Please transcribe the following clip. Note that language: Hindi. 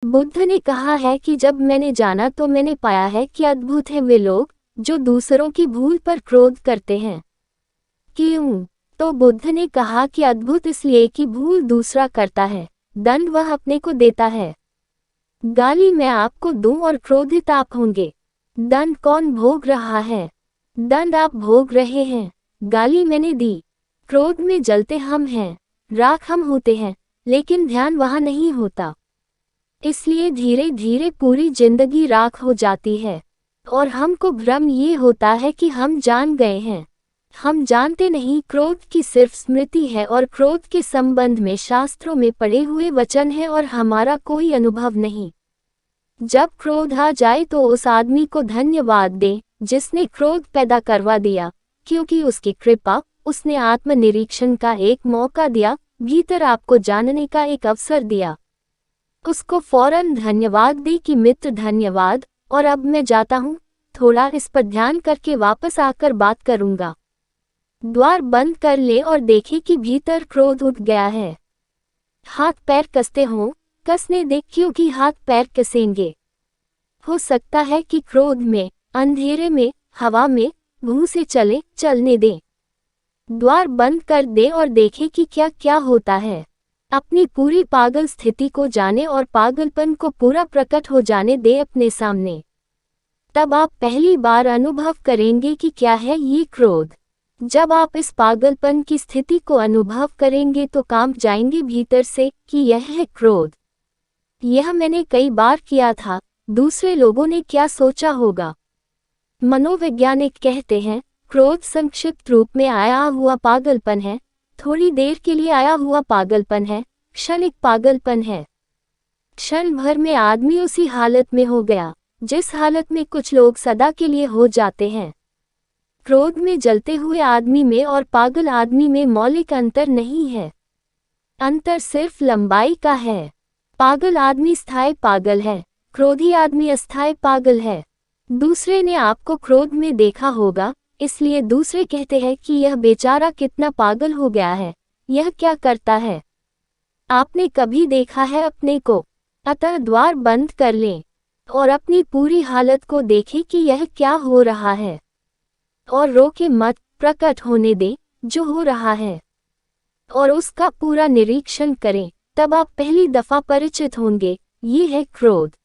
बुद्ध ने कहा है कि जब मैंने जाना तो मैंने पाया है कि अद्भुत है वे लोग जो दूसरों की भूल पर क्रोध करते हैं। क्यों? तो बुद्ध ने कहा कि अद्भुत इसलिए कि भूल दूसरा करता है, दंड वह अपने को देता है। गाली मैं आपको दूं और क्रोधित आप होंगे। दंड कौन भोग रहा है? दंड आप भोग रहे हैं। गाली मैंने दी। क्रोध में जलते हम हैं, राख हम होते हैं, लेकिन ध्यान वहाँ नहीं होता। इसलिए धीरे धीरे पूरी जिंदगी राख हो जाती है और हमको भ्रम ये होता है कि हम जान गए हैं। हम जानते नहीं क्रोध की सिर्फ स्मृति है और क्रोध के संबंध में शास्त्रों में पढ़े हुए वचन है और हमारा कोई अनुभव नहीं। जब क्रोध आ जाए तो उस आदमी को धन्यवाद दें जिसने क्रोध पैदा करवा दिया, क्योंकि उसकी कृपा, उसने आत्मनिरीक्षण का एक मौका दिया, भीतर आपको जानने का एक अवसर दिया। उसको फौरन धन्यवाद दे कि मित्र धन्यवाद, और अब मैं जाता हूँ, थोड़ा इस पर ध्यान करके वापस आकर बात करूँगा। द्वार बंद कर ले और देखे कि भीतर क्रोध उठ गया है। हाथ पैर कसते हों, कसने दे क्योंकि हाथ पैर कसेंगे। हो सकता है कि क्रोध में, अंधेरे में, हवा में, मुंह से चलने दें। द्वार बंद कर दे और देखे कि क्या क्या होता है। अपनी पूरी पागल स्थिति को जाने और पागलपन को पूरा प्रकट हो जाने दे अपने सामने। तब आप पहली बार अनुभव करेंगे कि क्या है ये क्रोध। जब आप इस पागलपन की स्थिति को अनुभव करेंगे तो काम जाएंगे भीतर से कि यह है क्रोध। यह मैंने कई बार किया था, दूसरे लोगों ने क्या सोचा होगा। मनोवैज्ञानिक कहते हैं क्रोध संक्षिप्त रूप में आया हुआ पागलपन है, थोड़ी देर के लिए आया हुआ पागलपन है, क्षणिक पागलपन है। क्षण भर में आदमी उसी हालत में हो गया जिस हालत में कुछ लोग सदा के लिए हो जाते हैं। क्रोध में जलते हुए आदमी में और पागल आदमी में मौलिक अंतर नहीं है। अंतर सिर्फ लंबाई का है। पागल आदमी स्थायी पागल है, क्रोधी आदमी अस्थायी पागल है। दूसरे ने आपको क्रोध में देखा होगा, इसलिए दूसरे कहते हैं कि यह बेचारा कितना पागल हो गया है, यह क्या करता है। आपने कभी देखा है अपने को? अतः द्वार बंद कर लें और अपनी पूरी हालत को देखें कि यह क्या हो रहा है, और रोके मत, प्रकट होने दें जो हो रहा है और उसका पूरा निरीक्षण करें। तब आप पहली दफा परिचित होंगे, ये है क्रोध।